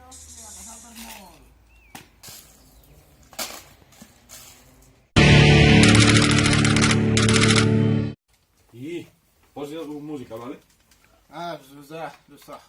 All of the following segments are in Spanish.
I posi la música, vale? Ah, lo so.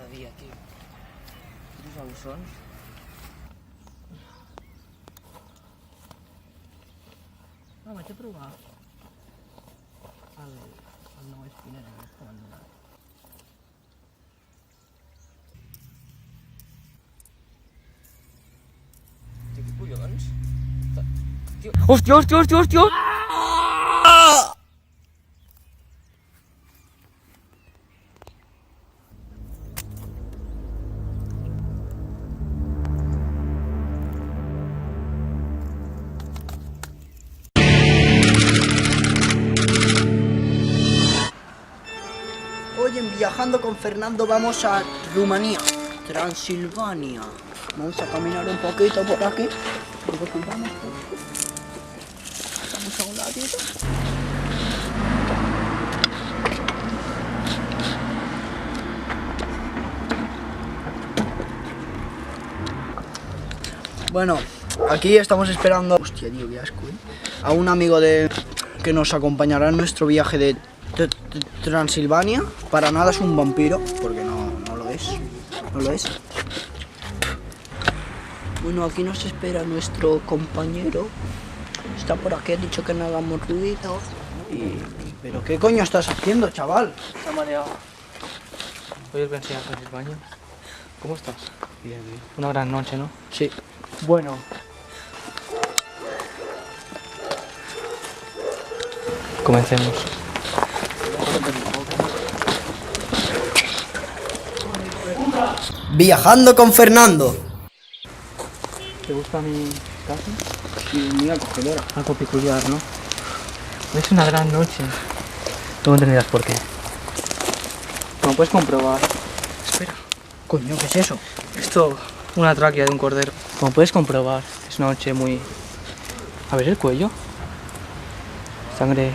Dia, tio. Quins ous són? Vaig a provar el nou espinel que m'han donat. Tio, què collons? Hòstia, hòstia, hòstia, hòstia! Hoy en Viajando con Fernando vamos a Rumanía, Transilvania. Vamos a caminar un poquito por aquí. Vamos a un ladito. Bueno, aquí estamos esperando, hostia, tío, qué asco, a un amigo que nos acompañará en nuestro viaje de Transilvania. Para nada es un vampiro, porque no lo es, no lo es. Bueno, aquí nos espera nuestro compañero. Está por aquí, ha dicho que no hagamos ruido. ¿Pero qué coño estás haciendo, chaval? Está mareado. Hoy os voy a enseñar Transilvania. ¿Cómo estás? Bien, bien. Una gran noche, ¿no? Sí. Bueno. Comencemos. Viajando con Fernando. ¿Te gusta mi casa? Sí, muy acogedora. Algo peculiar, ¿no? Es una gran noche. Tú no entenderás por qué. Como puedes comprobar. Espera. Coño, ¿qué es eso? Esto, una tráquea de un cordero. Como puedes comprobar, es una noche muy... A ver el cuello. Sangre...